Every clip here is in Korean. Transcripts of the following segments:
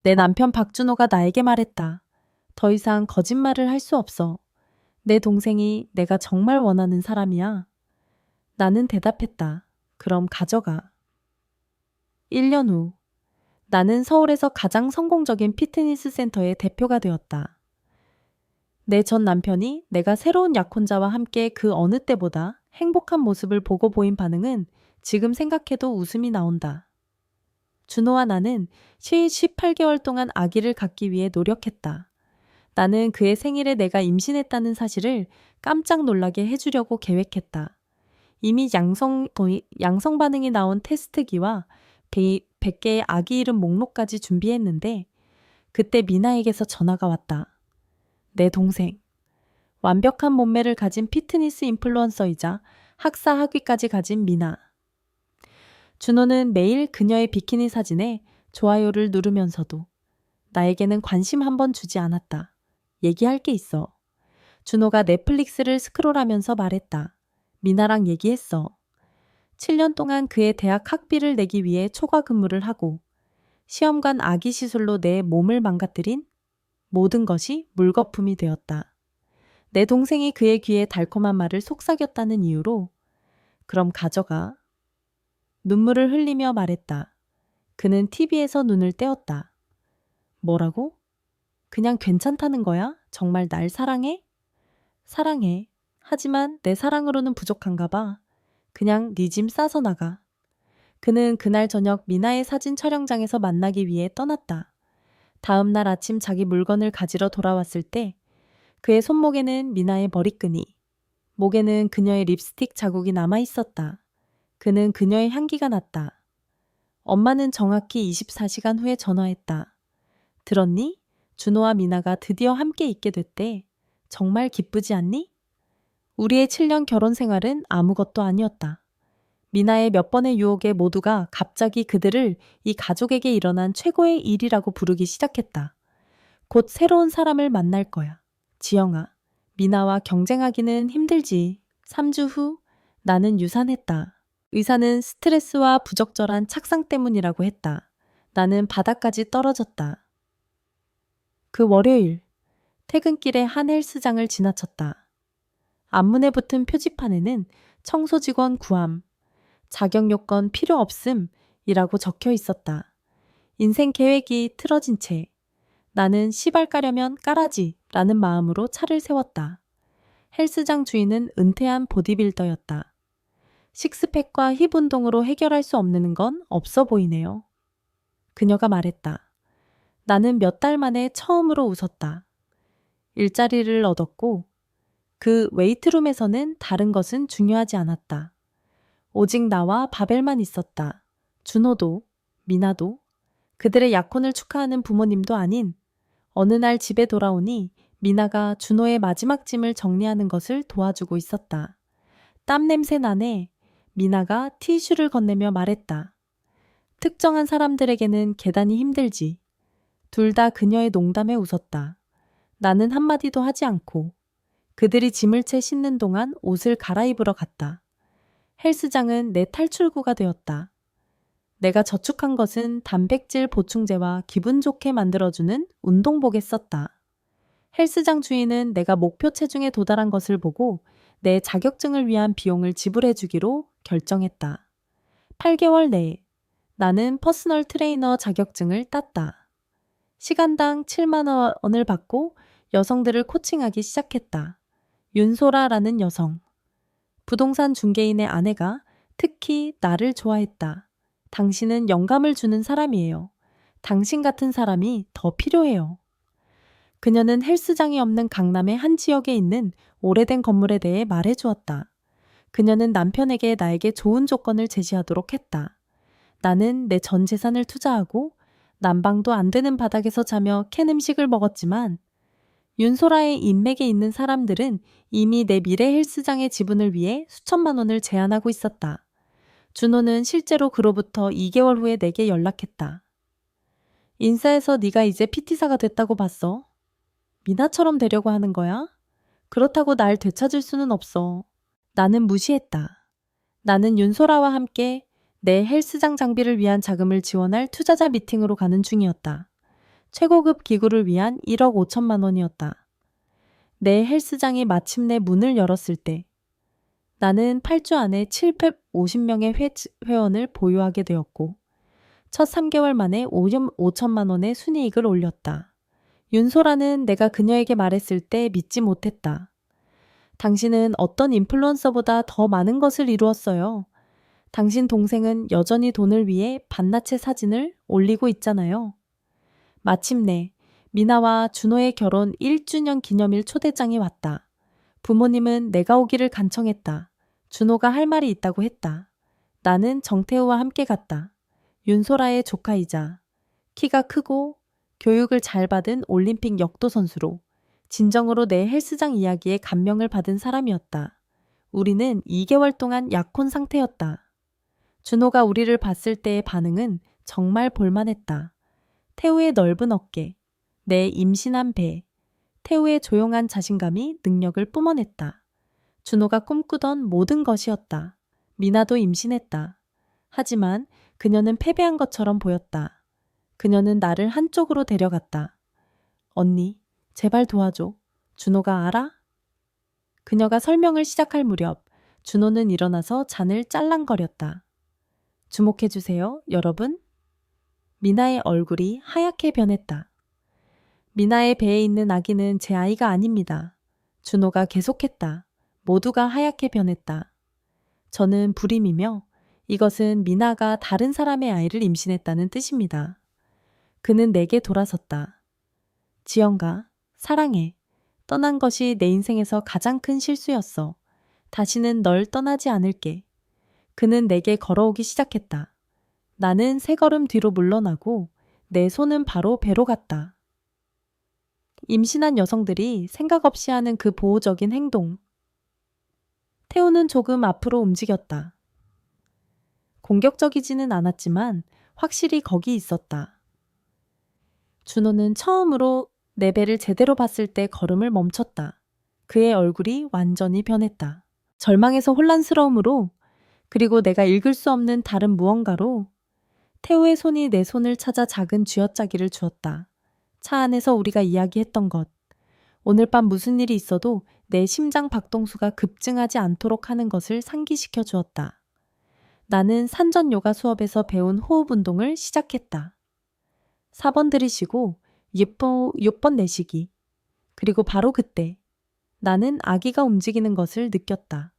내 남편 박준호가 나에게 말했다. 더 이상 거짓말을 할 수 없어. 내 동생이 내가 정말 원하는 사람이야. 나는 대답했다. 그럼 가져가. 1년 후, 나는 서울에서 가장 성공적인 피트니스 센터의 대표가 되었다. 내 전 남편이 내가 새로운 약혼자와 함께 그 어느 때보다 행복한 모습을 보고 보인 반응은 지금 생각해도 웃음이 나온다. 준호와 나는 18개월 동안 아기를 갖기 위해 노력했다. 나는 그의 생일에 내가 임신했다는 사실을 깜짝 놀라게 해주려고 계획했다. 이미 양성 반응이 나온 테스트기와 100개의 아기 이름 목록까지 준비했는데 그때 미나에게서 전화가 왔다. 내 동생. 완벽한 몸매를 가진 피트니스 인플루언서이자 학사 학위까지 가진 미나. 준호는 매일 그녀의 비키니 사진에 좋아요를 누르면서도 나에게는 관심 한 번 주지 않았다. 얘기할 게 있어. 준호가 넷플릭스를 스크롤하면서 말했다. 미나랑 얘기했어. 7년 동안 그의 대학 학비를 내기 위해 초과 근무를 하고 시험관 아기 시술로 내 몸을 망가뜨린 모든 것이 물거품이 되었다. 내 동생이 그의 귀에 달콤한 말을 속삭였다는 이유로 그럼 가져가. 눈물을 흘리며 말했다. 그는 TV에서 눈을 떼었다. 뭐라고? 그냥 괜찮다는 거야? 정말 날 사랑해? 사랑해. 하지만 내 사랑으로는 부족한가 봐. 그냥 네 짐 싸서 나가. 그는 그날 저녁 미나의 사진 촬영장에서 만나기 위해 떠났다. 다음 날 아침 자기 물건을 가지러 돌아왔을 때 그의 손목에는 미나의 머리끈이, 목에는 그녀의 립스틱 자국이 남아 있었다. 그는 그녀의 향기가 났다. 엄마는 정확히 24시간 후에 전화했다. 들었니? 준호와 미나가 드디어 함께 있게 됐대. 정말 기쁘지 않니? 우리의 7년 결혼 생활은 아무것도 아니었다. 미나의 몇 번의 유혹에 모두가 갑자기 그들을 이 가족에게 일어난 최고의 일이라고 부르기 시작했다. 곧 새로운 사람을 만날 거야. 지영아, 미나와 경쟁하기는 힘들지. 3주 후 나는 유산했다. 의사는 스트레스와 부적절한 착상 때문이라고 했다. 나는 바닥까지 떨어졌다. 그 월요일, 퇴근길에 한 헬스장을 지나쳤다. 앞문에 붙은 표지판에는 청소 직원 구함, 자격 요건 필요 없음이라고 적혀 있었다. 인생 계획이 틀어진 채 나는 시발 까려면 까라지라는 마음으로 차를 세웠다. 헬스장 주인은 은퇴한 보디빌더였다. 식스팩과 힙 운동으로 해결할 수 없는 건 없어 보이네요. 그녀가 말했다. 나는 몇 달 만에 처음으로 웃었다. 일자리를 얻었고 그 웨이트룸에서는 다른 것은 중요하지 않았다. 오직 나와 바벨만 있었다. 준호도, 미나도, 그들의 약혼을 축하하는 부모님도 아닌 어느 날 집에 돌아오니 미나가 준호의 마지막 짐을 정리하는 것을 도와주고 있었다. 땀 냄새 나네. 미나가 티슈를 건네며 말했다. 특정한 사람들에게는 계단이 힘들지. 둘 다 그녀의 농담에 웃었다. 나는 한마디도 하지 않고 그들이 짐을 채 싣는 동안 옷을 갈아입으러 갔다. 헬스장은 내 탈출구가 되었다. 내가 저축한 것은 단백질 보충제와 기분 좋게 만들어주는 운동복에 썼다. 헬스장 주인은 내가 목표 체중에 도달한 것을 보고 내 자격증을 위한 비용을 지불해 주기로 결정했다. 8개월 내에 나는 퍼스널 트레이너 자격증을 땄다. 시간당 7만 원을 받고 여성들을 코칭하기 시작했다. 윤소라라는 여성. 부동산 중개인의 아내가 특히 나를 좋아했다. 당신은 영감을 주는 사람이에요. 당신 같은 사람이 더 필요해요. 그녀는 헬스장이 없는 강남의 한 지역에 있는 오래된 건물에 대해 말해주었다. 그녀는 남편에게 나에게 좋은 조건을 제시하도록 했다. 나는 내 전 재산을 투자하고 난방도 안 되는 바닥에서 자며 캔 음식을 먹었지만 윤소라의 인맥에 있는 사람들은 이미 내 미래 헬스장의 지분을 위해 수천만 원을 제안하고 있었다. 준호는 실제로 그로부터 2개월 후에 내게 연락했다. 인사에서 네가 이제 PT사가 됐다고 봤어. 미나처럼 되려고 하는 거야? 그렇다고 날 되찾을 수는 없어. 나는 무시했다. 나는 윤소라와 함께 내 헬스장 장비를 위한 자금을 지원할 투자자 미팅으로 가는 중이었다. 최고급 기구를 위한 1억 5천만 원이었다. 내 헬스장이 마침내 문을 열었을 때 나는 8주 안에 750명의 회원을 보유하게 되었고 첫 3개월 만에 5천만 원의 순이익을 올렸다. 윤소라는 내가 그녀에게 말했을 때 믿지 못했다. 당신은 어떤 인플루언서보다 더 많은 것을 이루었어요. 당신 동생은 여전히 돈을 위해 반나체 사진을 올리고 있잖아요. 마침내 미나와 준호의 결혼 1주년 기념일 초대장이 왔다. 부모님은 내가 오기를 간청했다. 준호가 할 말이 있다고 했다. 나는 정태우와 함께 갔다. 윤소라의 조카이자 키가 크고 교육을 잘 받은 올림픽 역도 선수로 진정으로 내 헬스장 이야기에 감명을 받은 사람이었다. 우리는 2개월 동안 약혼 상태였다. 준호가 우리를 봤을 때의 반응은 정말 볼만했다. 태우의 넓은 어깨, 내 임신한 배, 태우의 조용한 자신감이 능력을 뿜어냈다. 준호가 꿈꾸던 모든 것이었다. 미나도 임신했다. 하지만 그녀는 패배한 것처럼 보였다. 그녀는 나를 한쪽으로 데려갔다. 언니, 제발 도와줘. 준호가 알아? 그녀가 설명을 시작할 무렵 준호는 일어나서 잔을 짤랑거렸다. 주목해주세요, 여러분. 미나의 얼굴이 하얗게 변했다. 미나의 배에 있는 아기는 제 아이가 아닙니다. 준호가 계속했다. 모두가 하얗게 변했다. 저는 불임이며 이것은 미나가 다른 사람의 아이를 임신했다는 뜻입니다. 그는 내게 돌아섰다. 지연가, 사랑해. 떠난 것이 내 인생에서 가장 큰 실수였어. 다시는 널 떠나지 않을게. 그는 내게 걸어오기 시작했다. 나는 3걸음 뒤로 물러나고 내 손은 바로 배로 갔다. 임신한 여성들이 생각 없이 하는 그 보호적인 행동. 태우는 조금 앞으로 움직였다. 공격적이지는 않았지만 확실히 거기 있었다. 준호는 처음으로 내 배를 제대로 봤을 때 걸음을 멈췄다. 그의 얼굴이 완전히 변했다. 절망에서 혼란스러움으로 그리고 내가 읽을 수 없는 다른 무언가로 태우의 손이 내 손을 찾아 작은 쥐어짜기를 주었다. 차 안에서 우리가 이야기했던 것. 오늘 밤 무슨 일이 있어도 내 심장 박동수가 급증하지 않도록 하는 것을 상기시켜 주었다. 나는 산전 요가 수업에서 배운 호흡 운동을 시작했다. 4번 들이쉬고 6번 내쉬기. 그리고 바로 그때 나는 아기가 움직이는 것을 느꼈다.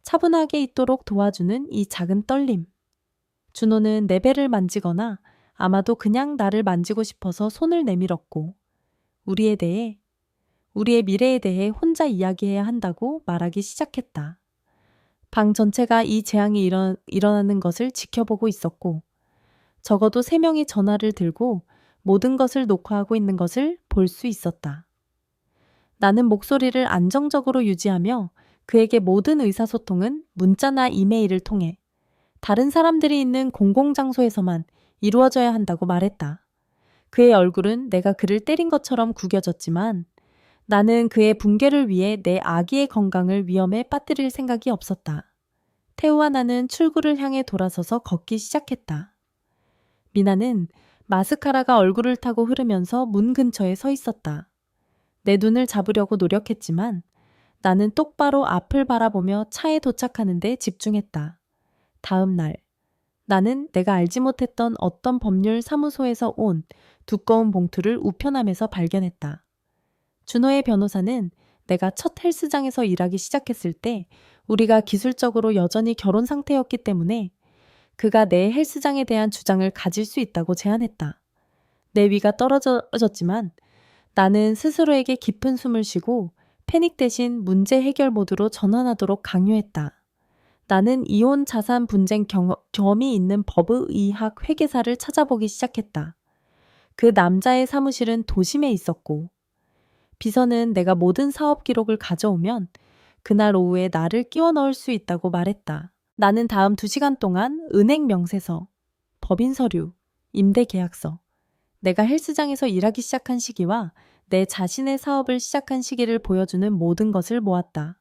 차분하게 있도록 도와주는 이 작은 떨림. 준호는 내 배를 만지거나 아마도 그냥 나를 만지고 싶어서 손을 내밀었고 우리에 대해, 우리의 미래에 대해 혼자 이야기해야 한다고 말하기 시작했다. 방 전체가 이 재앙이 일어나는 것을 지켜보고 있었고 적어도 3명이 전화를 들고 모든 것을 녹화하고 있는 것을 볼 수 있었다. 나는 목소리를 안정적으로 유지하며 그에게 모든 의사소통은 문자나 이메일을 통해 다른 사람들이 있는 공공장소에서만 이루어져야 한다고 말했다. 그의 얼굴은 내가 그를 때린 것처럼 구겨졌지만 나는 그의 붕괴를 위해 내 아기의 건강을 위험에 빠뜨릴 생각이 없었다. 태우와 나는 출구를 향해 돌아서서 걷기 시작했다. 미나는 마스카라가 얼굴을 타고 흐르면서 문 근처에 서 있었다. 내 눈을 잡으려고 노력했지만 나는 똑바로 앞을 바라보며 차에 도착하는 데 집중했다. 다음 날, 나는 내가 알지 못했던 어떤 법률 사무소에서 온 두꺼운 봉투를 우편함에서 발견했다. 준호의 변호사는 내가 첫 헬스장에서 일하기 시작했을 때 우리가 기술적으로 여전히 결혼 상태였기 때문에 그가 내 헬스장에 대한 주장을 가질 수 있다고 제안했다. 내 위가 떨어졌지만 나는 스스로에게 깊은 숨을 쉬고 패닉 대신 문제 해결 모드로 전환하도록 강요했다. 나는 이혼 자산 분쟁 경험이 있는 법의학 회계사를 찾아보기 시작했다. 그 남자의 사무실은 도심에 있었고 비서는 내가 모든 사업 기록을 가져오면 그날 오후에 나를 끼워 넣을 수 있다고 말했다. 나는 다음 2시간 동안 은행 명세서, 법인 서류, 임대 계약서, 내가 헬스장에서 일하기 시작한 시기와 내 자신의 사업을 시작한 시기를 보여주는 모든 것을 모았다.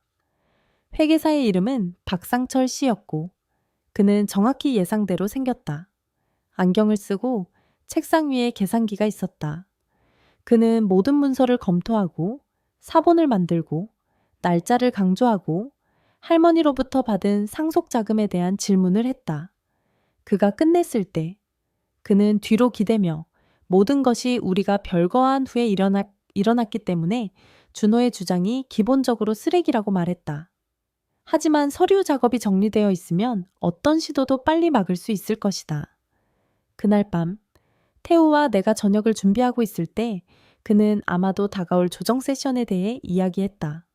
회계사의 이름은 박상철 씨였고 그는 정확히 예상대로 생겼다. 안경을 쓰고 책상 위에 계산기가 있었다. 그는 모든 문서를 검토하고 사본을 만들고 날짜를 강조하고 할머니로부터 받은 상속 자금에 대한 질문을 했다. 그가 끝냈을 때 그는 뒤로 기대며 모든 것이 우리가 별거한 후에 일어났기 때문에 준호의 주장이 기본적으로 쓰레기라고 말했다. 하지만 서류 작업이 정리되어 있으면 어떤 시도도 빨리 막을 수 있을 것이다. 그날 밤 태우와 내가 저녁을 준비하고 있을 때 그는 아마도 다가올 조정 세션에 대해 이야기했다.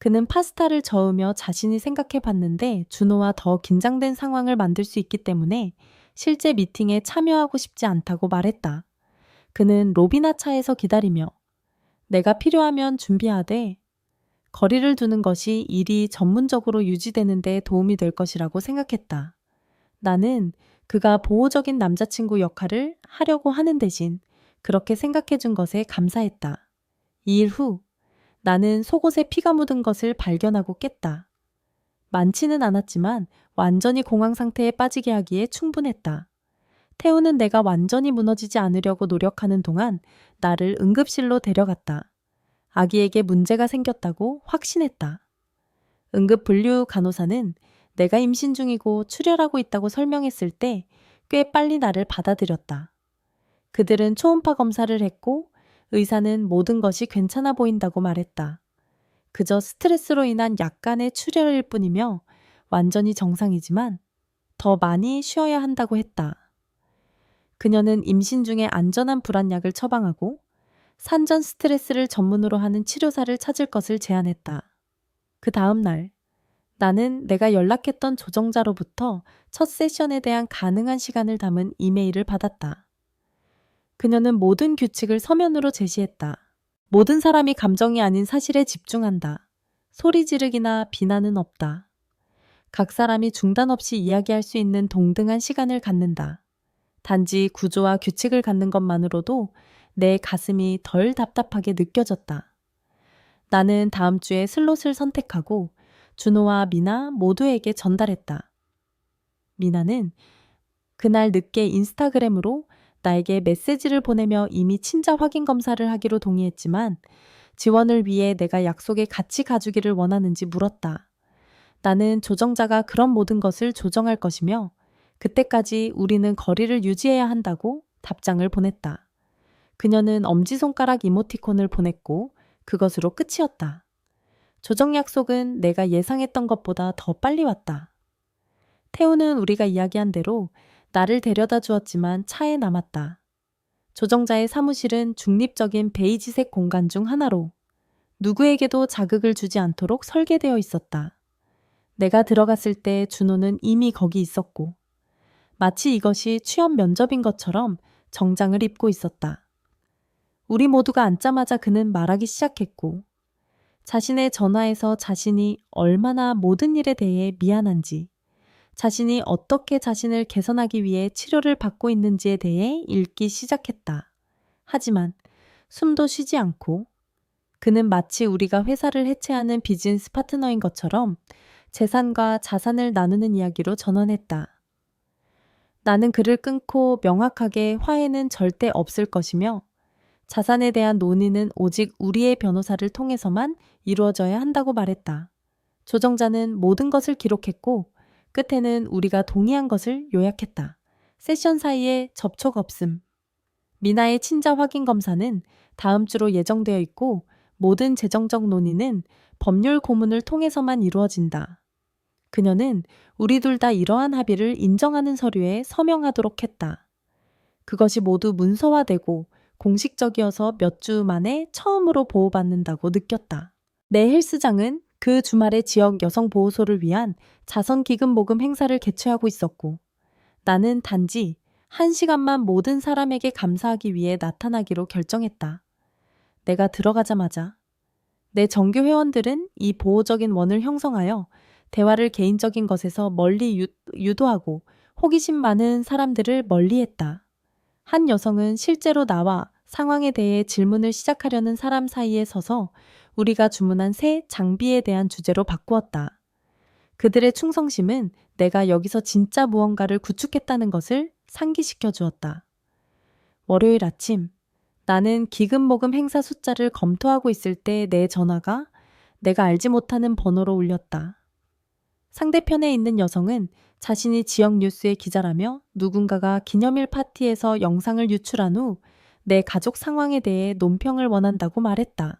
그는 파스타를 저으며 자신이 생각해 봤는데 준호와 더 긴장된 상황을 만들 수 있기 때문에 실제 미팅에 참여하고 싶지 않다고 말했다. 그는 로비나 차에서 기다리며 내가 필요하면 준비하되 거리를 두는 것이 일이 전문적으로 유지되는 데 도움이 될 것이라고 생각했다. 나는 그가 보호적인 남자친구 역할을 하려고 하는 대신 그렇게 생각해 준 것에 감사했다. 2일 후 나는 속옷에 피가 묻은 것을 발견하고 깼다. 많지는 않았지만 완전히 공황 상태에 빠지게 하기에 충분했다. 태우는 내가 완전히 무너지지 않으려고 노력하는 동안 나를 응급실로 데려갔다. 아기에게 문제가 생겼다고 확신했다. 응급 분류 간호사는 내가 임신 중이고 출혈하고 있다고 설명했을 때 꽤 빨리 나를 받아들였다. 그들은 초음파 검사를 했고 의사는 모든 것이 괜찮아 보인다고 말했다. 그저 스트레스로 인한 약간의 출혈일 뿐이며 완전히 정상이지만 더 많이 쉬어야 한다고 했다. 그녀는 임신 중에 안전한 불안약을 처방하고 산전 스트레스를 전문으로 하는 치료사를 찾을 것을 제안했다. 그 다음 날 나는 내가 연락했던 조정자로부터 첫 세션에 대한 가능한 시간을 담은 이메일을 받았다. 그녀는 모든 규칙을 서면으로 제시했다. 모든 사람이 감정이 아닌 사실에 집중한다. 소리 지르기나 비난은 없다. 각 사람이 중단 없이 이야기할 수 있는 동등한 시간을 갖는다. 단지 구조와 규칙을 갖는 것만으로도 내 가슴이 덜 답답하게 느껴졌다. 나는 다음 주에 슬롯을 선택하고 준호와 미나 모두에게 전달했다. 미나는 그날 늦게 인스타그램으로 나에게 메시지를 보내며 이미 친자 확인 검사를 하기로 동의했지만 지원을 위해 내가 약속에 같이 가주기를 원하는지 물었다. 나는 조정자가 그런 모든 것을 조정할 것이며 그때까지 우리는 거리를 유지해야 한다고 답장을 보냈다. 그녀는 엄지손가락 이모티콘을 보냈고 그것으로 끝이었다. 조정 약속은 내가 예상했던 것보다 더 빨리 왔다. 태우는 우리가 이야기한 대로 나를 데려다 주었지만 차에 남았다. 조정자의 사무실은 중립적인 베이지색 공간 중 하나로 누구에게도 자극을 주지 않도록 설계되어 있었다. 내가 들어갔을 때 준호는 이미 거기 있었고 마치 이것이 취업 면접인 것처럼 정장을 입고 있었다. 우리 모두가 앉자마자 그는 말하기 시작했고 자신의 전화에서 자신이 얼마나 모든 일에 대해 미안한지, 자신이 어떻게 자신을 개선하기 위해 치료를 받고 있는지에 대해 읽기 시작했다. 하지만 숨도 쉬지 않고 그는 마치 우리가 회사를 해체하는 비즈니스 파트너인 것처럼 재산과 자산을 나누는 이야기로 전환했다. 나는 그를 끊고 명확하게 화해는 절대 없을 것이며 자산에 대한 논의는 오직 우리의 변호사를 통해서만 이루어져야 한다고 말했다. 조정자는 모든 것을 기록했고 끝에는 우리가 동의한 것을 요약했다. 세션 사이에 접촉 없음. 미나의 친자 확인 검사는 다음 주로 예정되어 있고 모든 재정적 논의는 법률 고문을 통해서만 이루어진다. 그녀는 우리 둘 다 이러한 합의를 인정하는 서류에 서명하도록 했다. 그것이 모두 문서화되고 공식적이어서 몇 주 만에 처음으로 보호받는다고 느꼈다. 내 헬스장은 그 주말에 지역 여성보호소를 위한 자선기금 모금 행사를 개최하고 있었고 나는 단지 1시간만 모든 사람에게 감사하기 위해 나타나기로 결정했다. 내가 들어가자마자 내 정규 회원들은 이 보호적인 원을 형성하여 대화를 개인적인 것에서 멀리 유도하고 호기심 많은 사람들을 멀리했다. 한 여성은 실제로 나와 상황에 대해 질문을 시작하려는 사람 사이에 서서 우리가 주문한 새 장비에 대한 주제로 바꾸었다. 그들의 충성심은 내가 여기서 진짜 무언가를 구축했다는 것을 상기시켜 주었다. 월요일 아침, 나는 기금모금 행사 숫자를 검토하고 있을 때 내 전화가 내가 알지 못하는 번호로 울렸다. 상대편에 있는 여성은 자신이 지역 뉴스의 기자라며 누군가가 기념일 파티에서 영상을 유출한 후 내 가족 상황에 대해 논평을 원한다고 말했다.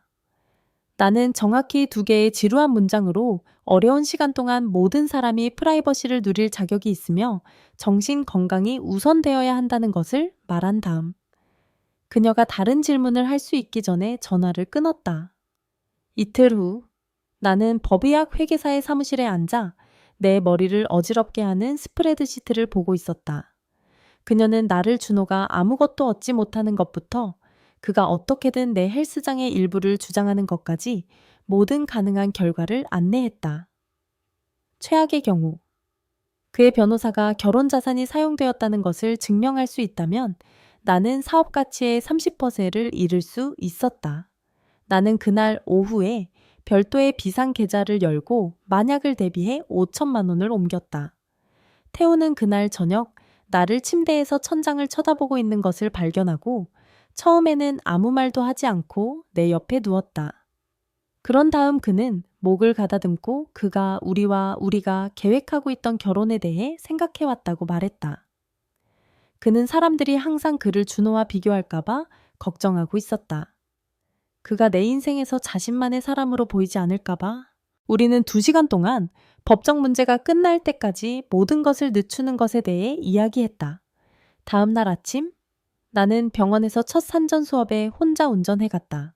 나는 정확히 2개의 지루한 문장으로 어려운 시간 동안 모든 사람이 프라이버시를 누릴 자격이 있으며 정신 건강이 우선되어야 한다는 것을 말한 다음 그녀가 다른 질문을 할 수 있기 전에 전화를 끊었다. 이틀 후 나는 법의학 회계사의 사무실에 앉아 내 머리를 어지럽게 하는 스프레드시트를 보고 있었다. 그녀는 나를 준호가 아무것도 얻지 못하는 것부터 그가 어떻게든 내 헬스장의 일부를 주장하는 것까지 모든 가능한 결과를 안내했다. 최악의 경우 그의 변호사가 결혼 자산이 사용되었다는 것을 증명할 수 있다면 나는 사업 가치의 30%를 잃을 수 있었다. 나는 그날 오후에 별도의 비상 계좌를 열고 만약을 대비해 5천만 원을 옮겼다. 태우는 그날 저녁 나를 침대에서 천장을 쳐다보고 있는 것을 발견하고 처음에는 아무 말도 하지 않고 내 옆에 누웠다. 그런 다음 그는 목을 가다듬고 그가 우리가 계획하고 있던 결혼에 대해 생각해왔다고 말했다. 그는 사람들이 항상 그를 준호와 비교할까봐 걱정하고 있었다. 그가 내 인생에서 자신만의 사람으로 보이지 않을까봐. 우리는 2시간 동안 법적 문제가 끝날 때까지 모든 것을 늦추는 것에 대해 이야기했다. 다음 날 아침, 나는 병원에서 첫 산전 수업에 혼자 운전해 갔다.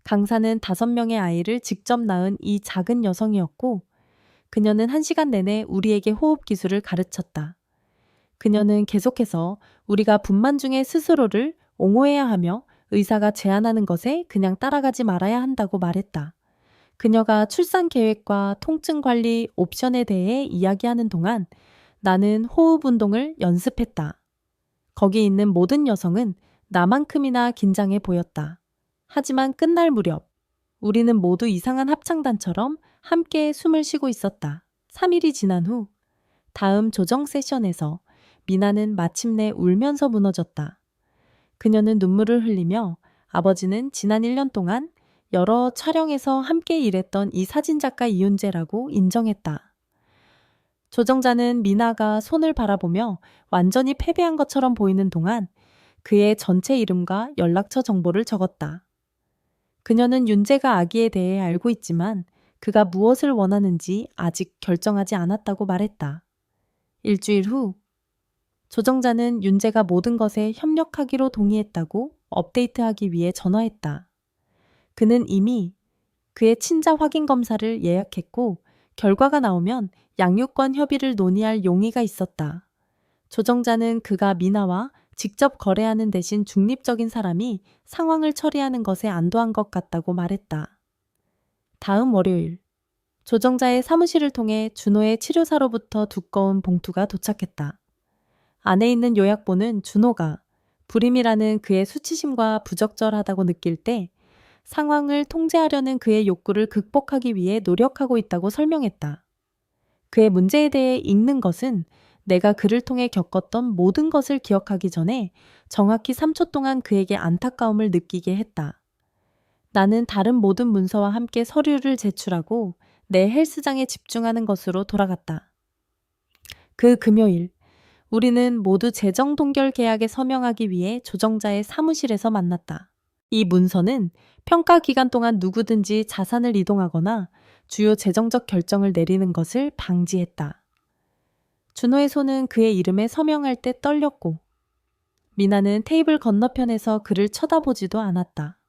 강사는 5명의 아이를 직접 낳은 이 작은 여성이었고, 그녀는 1시간 내내 우리에게 호흡 기술을 가르쳤다. 그녀는 계속해서 우리가 분만 중에 스스로를 옹호해야 하며 의사가 제안하는 것에 그냥 따라가지 말아야 한다고 말했다. 그녀가 출산 계획과 통증 관리 옵션에 대해 이야기하는 동안 나는 호흡 운동을 연습했다. 거기 있는 모든 여성은 나만큼이나 긴장해 보였다. 하지만 끝날 무렵 우리는 모두 이상한 합창단처럼 함께 숨을 쉬고 있었다. 3일이 지난 후 다음 조정 세션에서 미나는 마침내 울면서 무너졌다. 그녀는 눈물을 흘리며 아버지는 지난 1년 동안 여러 촬영에서 함께 일했던 이 사진작가 이윤재라고 인정했다. 조정자는 미나가 손을 바라보며 완전히 패배한 것처럼 보이는 동안 그의 전체 이름과 연락처 정보를 적었다. 그녀는 윤재가 아기에 대해 알고 있지만 그가 무엇을 원하는지 아직 결정하지 않았다고 말했다. 일주일 후 조정자는 윤재가 모든 것에 협력하기로 동의했다고 업데이트하기 위해 전화했다. 그는 이미 그의 친자 확인 검사를 예약했고 결과가 나오면 양육권 협의를 논의할 용의가 있었다. 조정자는 그가 미나와 직접 거래하는 대신 중립적인 사람이 상황을 처리하는 것에 안도한 것 같다고 말했다. 다음 월요일, 조정자의 사무실을 통해 준호의 치료사로부터 두꺼운 봉투가 도착했다. 안에 있는 요약본은 준호가 불임이라는 그의 수치심과 부적절하다고 느낄 때 상황을 통제하려는 그의 욕구를 극복하기 위해 노력하고 있다고 설명했다. 그의 문제에 대해 읽는 것은 내가 그를 통해 겪었던 모든 것을 기억하기 전에 정확히 3초 동안 그에게 안타까움을 느끼게 했다. 나는 다른 모든 문서와 함께 서류를 제출하고 내 헬스장에 집중하는 것으로 돌아갔다. 그 금요일, 우리는 모두 재정 동결 계약에 서명하기 위해 조정자의 사무실에서 만났다. 이 문서는 평가 기간 동안 누구든지 자산을 이동하거나 주요 재정적 결정을 내리는 것을 방지했다. 준호의 손은 그의 이름에 서명할 때 떨렸고 미나는 테이블 건너편에서 그를 쳐다보지도 않았다.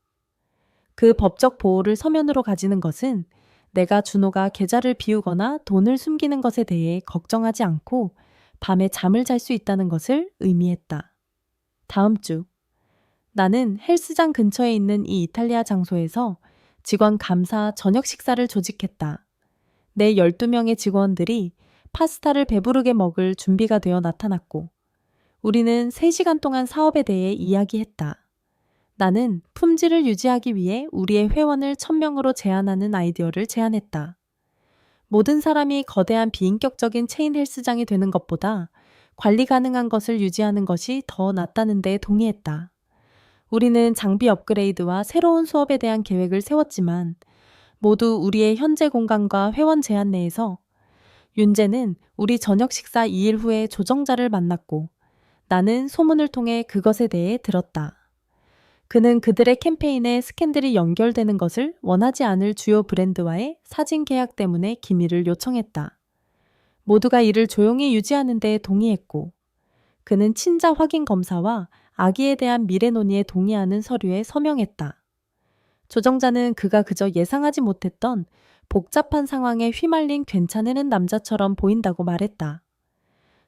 그 법적 보호를 서면으로 가지는 것은 내가 준호가 계좌를 비우거나 돈을 숨기는 것에 대해 걱정하지 않고 밤에 잠을 잘 수 있다는 것을 의미했다. 다음 주, 나는 헬스장 근처에 있는 이 이탈리아 장소에서 직원 감사 저녁 식사를 조직했다. 내 12명의 직원들이 파스타를 배부르게 먹을 준비가 되어 나타났고 우리는 3시간 동안 사업에 대해 이야기했다. 나는 품질을 유지하기 위해 우리의 회원을 1000명으로 제한하는 아이디어를 제안했다. 모든 사람이 거대한 비인격적인 체인 헬스장이 되는 것보다 관리 가능한 것을 유지하는 것이 더 낫다는 데 동의했다. 우리는 장비 업그레이드와 새로운 수업에 대한 계획을 세웠지만 모두 우리의 현재 공간과 회원 제한 내에서 윤재는 우리 저녁 식사 2일 후에 조정자를 만났고 나는 소문을 통해 그것에 대해 들었다. 그는 그들의 캠페인에 스캔들이 연결되는 것을 원하지 않을 주요 브랜드와의 사진 계약 때문에 기밀을 요청했다. 모두가 이를 조용히 유지하는 데 동의했고 그는 친자 확인 검사와 아기에 대한 미래 논의에 동의하는 서류에 서명했다. 조정자는 그가 그저 예상하지 못했던 복잡한 상황에 휘말린 괜찮은 남자처럼 보인다고 말했다.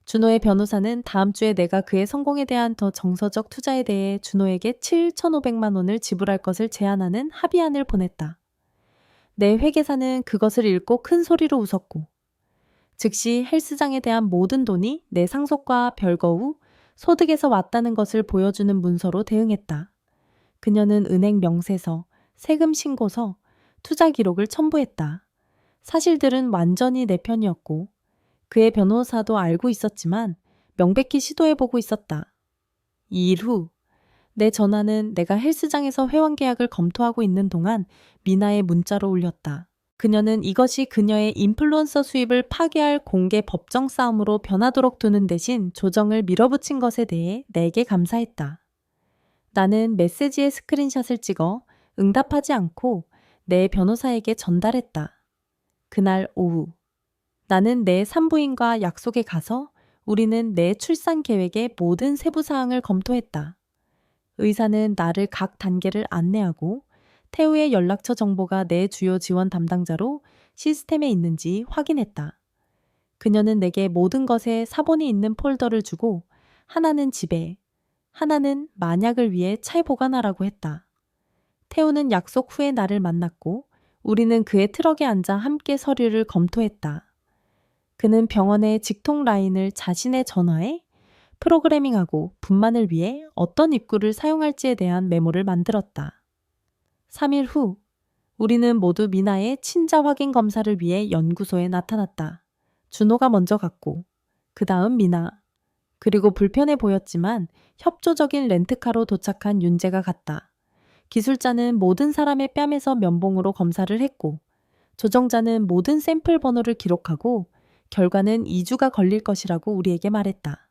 준호의 변호사는 다음 주에 내가 그의 성공에 대한 더 정서적 투자에 대해 준호에게 7,500만 원을 지불할 것을 제안하는 합의안을 보냈다. 내 회계사는 그것을 읽고 큰 소리로 웃었고 즉시 헬스장에 대한 모든 돈이 내 상속과 별거 후 소득에서 왔다는 것을 보여주는 문서로 대응했다. 그녀는 은행 명세서, 세금 신고서, 투자 기록을 첨부했다. 사실들은 완전히 내 편이었고 그의 변호사도 알고 있었지만 명백히 시도해보고 있었다. 2일 후 내 전화는 내가 헬스장에서 회원 계약을 검토하고 있는 동안 미나의 문자로 울렸다. 그녀는 이것이 그녀의 인플루언서 수입을 파괴할 공개 법정 싸움으로 변하도록 두는 대신 조정을 밀어붙인 것에 대해 내게 감사했다. 나는 메시지의 스크린샷을 찍어 응답하지 않고 내 변호사에게 전달했다. 그날 오후 나는 내 산부인과 약속에 가서 우리는 내 출산 계획의 모든 세부 사항을 검토했다. 의사는 나를 각 단계를 안내하고 태우의 연락처 정보가 내 주요 지원 담당자로 시스템에 있는지 확인했다. 그녀는 내게 모든 것에 사본이 있는 폴더를 주고 하나는 집에, 하나는 만약을 위해 차에 보관하라고 했다. 태우는 약속 후에 나를 만났고 우리는 그의 트럭에 앉아 함께 서류를 검토했다. 그는 병원의 직통 라인을 자신의 전화에 프로그래밍하고 분만을 위해 어떤 입구를 사용할지에 대한 메모를 만들었다. 3일 후 우리는 모두 미나의 친자 확인 검사를 위해 연구소에 나타났다. 준호가 먼저 갔고 그 다음 미나 그리고 불편해 보였지만 협조적인 렌트카로 도착한 윤재가 갔다. 기술자는 모든 사람의 뺨에서 면봉으로 검사를 했고 조정자는 모든 샘플 번호를 기록하고 결과는 2주가 걸릴 것이라고 우리에게 말했다.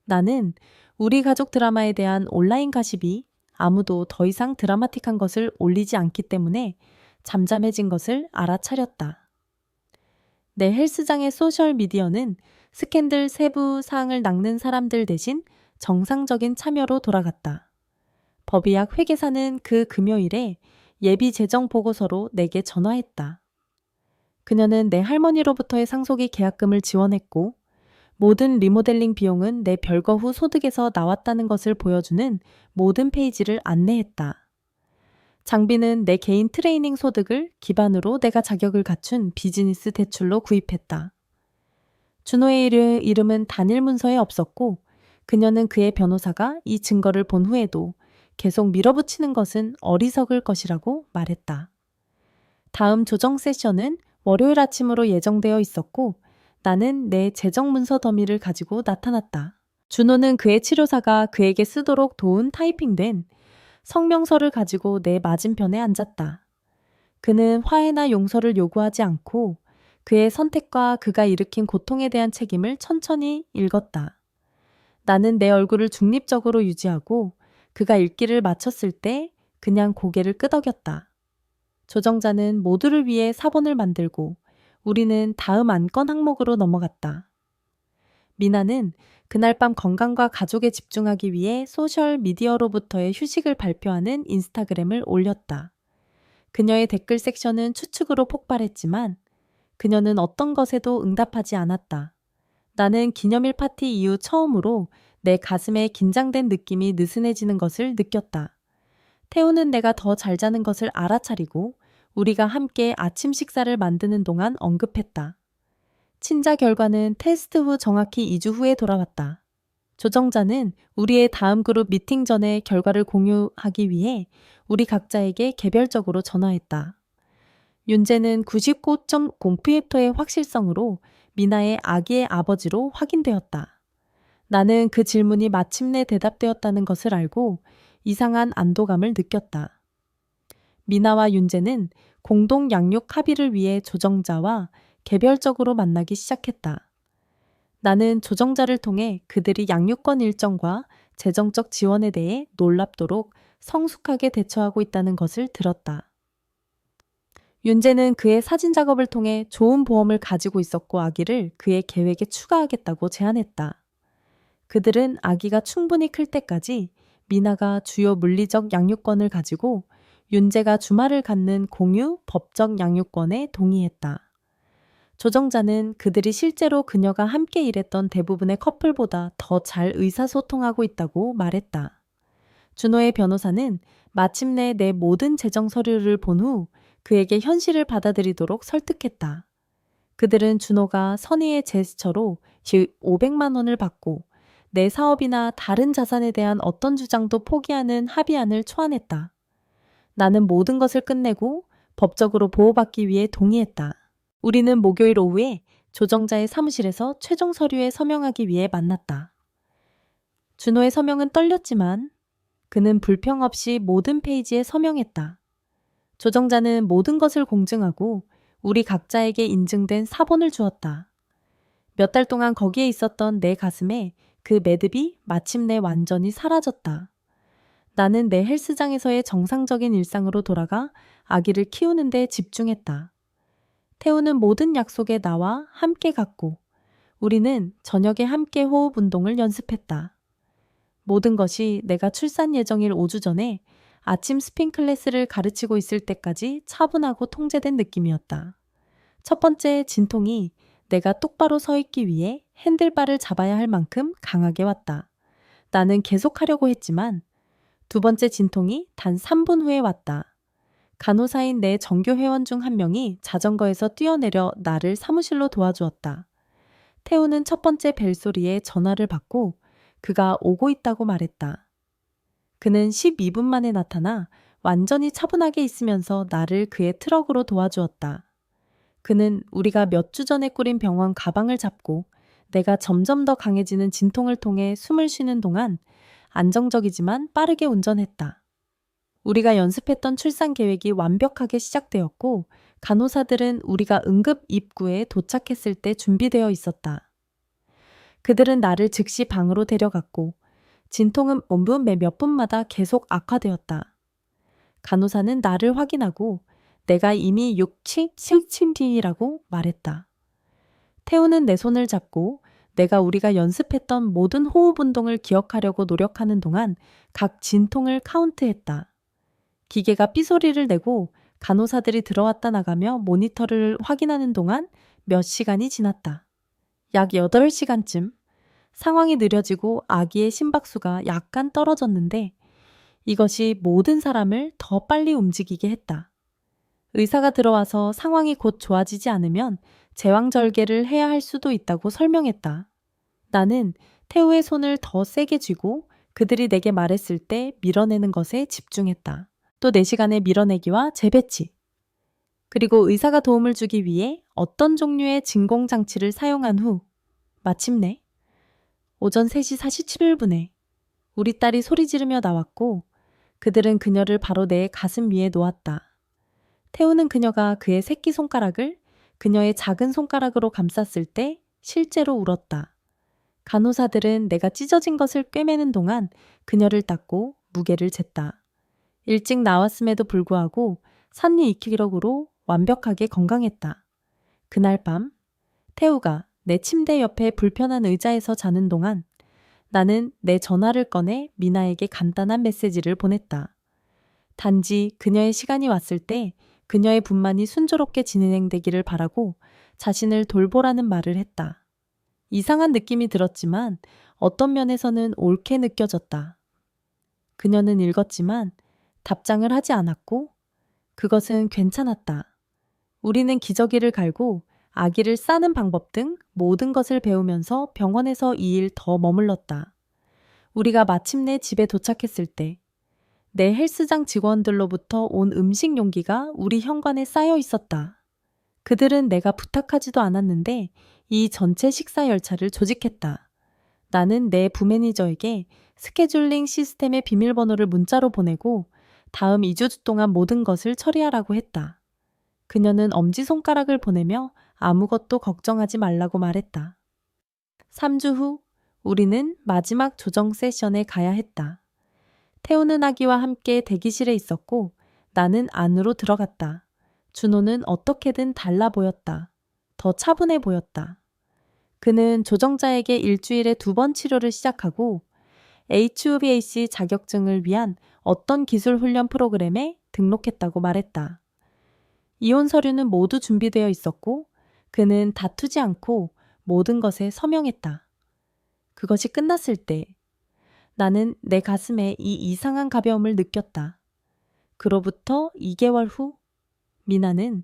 나는 우리 가족 드라마에 대한 온라인 가십이 아무도 더 이상 드라마틱한 것을 올리지 않기 때문에 잠잠해진 것을 알아차렸다. 내 헬스장의 소셜미디어는 스캔들 세부 사항을 낚는 사람들 대신 정상적인 참여로 돌아갔다. 법의학 회계사는 그 금요일에 예비 재정 보고서로 내게 전화했다. 그녀는 내 할머니로부터의 상속이 계약금을 지원했고 모든 리모델링 비용은 내 별거 후 소득에서 나왔다는 것을 보여주는 모든 페이지를 안내했다. 장비는 내 개인 트레이닝 소득을 기반으로 내가 자격을 갖춘 비즈니스 대출로 구입했다. 준호의 이름은 단일 문서에 없었고 그녀는 그의 변호사가 이 증거를 본 후에도 계속 밀어붙이는 것은 어리석을 것이라고 말했다. 다음 조정 세션은 월요일 아침으로 예정되어 있었고 나는 내 재정 문서 더미를 가지고 나타났다. 준호는 그의 치료사가 그에게 쓰도록 도운 타이핑된 성명서를 가지고 내 맞은편에 앉았다. 그는 화해나 용서를 요구하지 않고 그의 선택과 그가 일으킨 고통에 대한 책임을 천천히 읽었다. 나는 내 얼굴을 중립적으로 유지하고 그가 읽기를 마쳤을 때 그냥 고개를 끄덕였다. 조정자는 모두를 위해 사본을 만들고 우리는 다음 안건 항목으로 넘어갔다. 미나는 그날 밤 건강과 가족에 집중하기 위해 소셜 미디어로부터의 휴식을 발표하는 인스타그램을 올렸다. 그녀의 댓글 섹션은 추측으로 폭발했지만 그녀는 어떤 것에도 응답하지 않았다. 나는 기념일 파티 이후 처음으로 내 가슴에 긴장된 느낌이 느슨해지는 것을 느꼈다. 태우는 내가 더 잘 자는 것을 알아차리고 우리가 함께 아침 식사를 만드는 동안 언급했다. 친자 결과는 테스트 후 정확히 2주 후에 돌아왔다. 조정자는 우리의 다음 그룹 미팅 전에 결과를 공유하기 위해 우리 각자에게 개별적으로 전화했다. 윤재는 99.0%의 확실성으로 미나의 아기의 아버지로 확인되었다. 나는 그 질문이 마침내 대답되었다는 것을 알고 이상한 안도감을 느꼈다. 미나와 윤재는 공동 양육 합의를 위해 조정자와 개별적으로 만나기 시작했다. 나는 조정자를 통해 그들이 양육권 일정과 재정적 지원에 대해 놀랍도록 성숙하게 대처하고 있다는 것을 들었다. 윤재는 그의 사진 작업을 통해 좋은 보험을 가지고 있었고 아기를 그의 계획에 추가하겠다고 제안했다. 그들은 아기가 충분히 클 때까지 미나가 주요 물리적 양육권을 가지고 윤재가 주말을 갖는 공유 법적 양육권에 동의했다. 조정자는 그들이 실제로 그녀가 함께 일했던 대부분의 커플보다 더 잘 의사소통하고 있다고 말했다. 준호의 변호사는 마침내 내 모든 재정 서류를 본 후 그에게 현실을 받아들이도록 설득했다. 그들은 준호가 선의의 제스처로 500만 원을 받고 내 사업이나 다른 자산에 대한 어떤 주장도 포기하는 합의안을 초안했다. 나는 모든 것을 끝내고 법적으로 보호받기 위해 동의했다. 우리는 목요일 오후에 조정자의 사무실에서 최종 서류에 서명하기 위해 만났다. 준호의 서명은 떨렸지만 그는 불평 없이 모든 페이지에 서명했다. 조정자는 모든 것을 공증하고 우리 각자에게 인증된 사본을 주었다. 몇 달 동안 거기에 있었던 내 가슴에 그 매듭이 마침내 완전히 사라졌다. 나는 내 헬스장에서의 정상적인 일상으로 돌아가 아기를 키우는 데 집중했다. 태우는 모든 약속에 나와 함께 갔고 우리는 저녁에 함께 호흡 운동을 연습했다. 모든 것이 내가 출산 예정일 5주 전에 아침 스핀 클래스를 가르치고 있을 때까지 차분하고 통제된 느낌이었다. 첫 번째 진통이 내가 똑바로 서 있기 위해 핸들바를 잡아야 할 만큼 강하게 왔다. 나는 계속하려고 했지만 두 번째 진통이 단 3분 후에 왔다. 간호사인 내 정규 회원 중 한 명이 자전거에서 뛰어내려 나를 사무실로 도와주었다. 태우는 첫 번째 벨소리에 전화를 받고 그가 오고 있다고 말했다. 그는 12분 만에 나타나 완전히 차분하게 있으면서 나를 그의 트럭으로 도와주었다. 그는 우리가 몇 주 전에 꾸린 병원 가방을 잡고 내가 점점 더 강해지는 진통을 통해 숨을 쉬는 동안 안정적이지만 빠르게 운전했다. 우리가 연습했던 출산 계획이 완벽하게 시작되었고 간호사들은 우리가 응급 입구에 도착했을 때 준비되어 있었다. 그들은 나를 즉시 방으로 데려갔고 진통은 매 몇 분마다 계속 악화되었다. 간호사는 나를 확인하고 내가 이미 67이라고 말했다. 태우는 내 손을 잡고 내가 우리가 연습했던 모든 호흡 운동을 기억하려고 노력하는 동안 각 진통을 카운트했다. 기계가 삐소리를 내고 간호사들이 들어왔다 나가며 모니터를 확인하는 동안 몇 시간이 지났다. 약 8시간쯤 상황이 느려지고 아기의 심박수가 약간 떨어졌는데 이것이 모든 사람을 더 빨리 움직이게 했다. 의사가 들어와서 상황이 곧 좋아지지 않으면 제왕절개를 해야 할 수도 있다고 설명했다. 나는 태우의 손을 더 세게 쥐고 그들이 내게 말했을 때 밀어내는 것에 집중했다. 또 4시간의 밀어내기와 재배치. 그리고 의사가 도움을 주기 위해 어떤 종류의 진공장치를 사용한 후 마침내 오전 3시 47분에 우리 딸이 소리 지르며 나왔고 그들은 그녀를 바로 내 가슴 위에 놓았다. 태우는 그녀가 그의 새끼손가락을 그녀의 작은 손가락으로 감쌌을 때 실제로 울었다. 간호사들은 내가 찢어진 것을 꿰매는 동안 그녀를 닦고 무게를 쟀다. 일찍 나왔음에도 불구하고 32kg로 완벽하게 건강했다. 그날 밤 태우가 내 침대 옆에 불편한 의자에서 자는 동안 나는 내 전화를 꺼내 미나에게 간단한 메시지를 보냈다. 단지 그녀의 시간이 왔을 때 그녀의 분만이 순조롭게 진행되기를 바라고 자신을 돌보라는 말을 했다. 이상한 느낌이 들었지만 어떤 면에서는 옳게 느껴졌다. 그녀는 읽었지만 답장을 하지 않았고 그것은 괜찮았다. 우리는 기저귀를 갈고 아기를 싸는 방법 등 모든 것을 배우면서 병원에서 2일 더 머물렀다. 우리가 마침내 집에 도착했을 때 내 헬스장 직원들로부터 온 음식 용기가 우리 현관에 쌓여 있었다. 그들은 내가 부탁하지도 않았는데 이 전체 식사 열차를 조직했다. 나는 내 부매니저에게 스케줄링 시스템의 비밀번호를 문자로 보내고 다음 2주 동안 모든 것을 처리하라고 했다. 그녀는 엄지손가락을 보내며 아무것도 걱정하지 말라고 말했다. 3주 후 우리는 마지막 조정 세션에 가야 했다. 태우는 아기와 함께 대기실에 있었고 나는 안으로 들어갔다. 준호는 어떻게든 달라 보였다. 더 차분해 보였다. 그는 조정자에게 일주일에 2번 치료를 시작하고 HUBAC 자격증을 위한 어떤 기술 훈련 프로그램에 등록했다고 말했다. 이혼 서류는 모두 준비되어 있었고 그는 다투지 않고 모든 것에 서명했다. 그것이 끝났을 때 나는 내 가슴에 이 이상한 가벼움을 느꼈다. 그로부터 2개월 후 미나는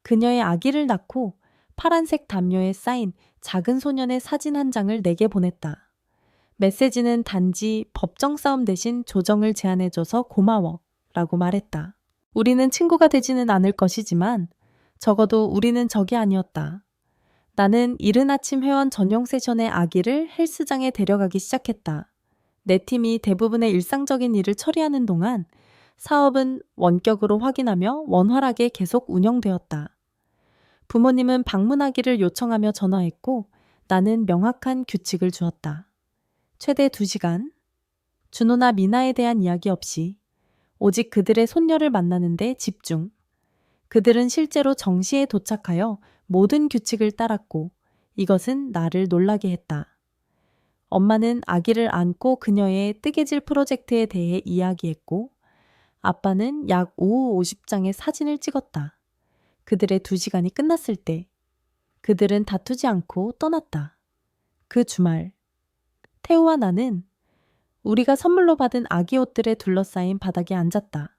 그녀의 아기를 낳고 파란색 담요에 쌓인 작은 소년의 사진 한 장을 내게 보냈다. 메시지는 단지 법정 싸움 대신 조정을 제안해줘서 고마워 라고 말했다. 우리는 친구가 되지는 않을 것이지만 적어도 우리는 적이 아니었다. 나는 이른 아침 회원 전용 세션의 아기를 헬스장에 데려가기 시작했다. 내 팀이 대부분의 일상적인 일을 처리하는 동안 사업은 원격으로 확인하며 원활하게 계속 운영되었다. 부모님은 방문하기를 요청하며 전화했고 나는 명확한 규칙을 주었다. 최대 2시간, 준호나 미나에 대한 이야기 없이 오직 그들의 손녀를 만나는 데 집중. 그들은 실제로 정시에 도착하여 모든 규칙을 따랐고 이것은 나를 놀라게 했다. 엄마는 아기를 안고 그녀의 뜨개질 프로젝트에 대해 이야기했고 아빠는 약 오후 50장의 사진을 찍었다. 그들의 2시간이 끝났을 때 그들은 다투지 않고 떠났다. 그 주말 태우와 나는 우리가 선물로 받은 아기 옷들에 둘러싸인 바닥에 앉았다.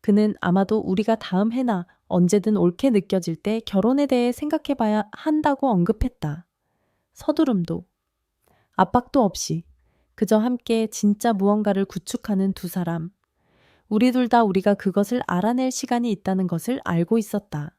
그는 아마도 우리가 다음 해나 언제든 옳게 느껴질 때 결혼에 대해 생각해봐야 한다고 언급했다. 서두름도 압박도 없이 그저 함께 진짜 무언가를 구축하는 두 사람. 우리 둘 다 우리가 그것을 알아낼 시간이 있다는 것을 알고 있었다.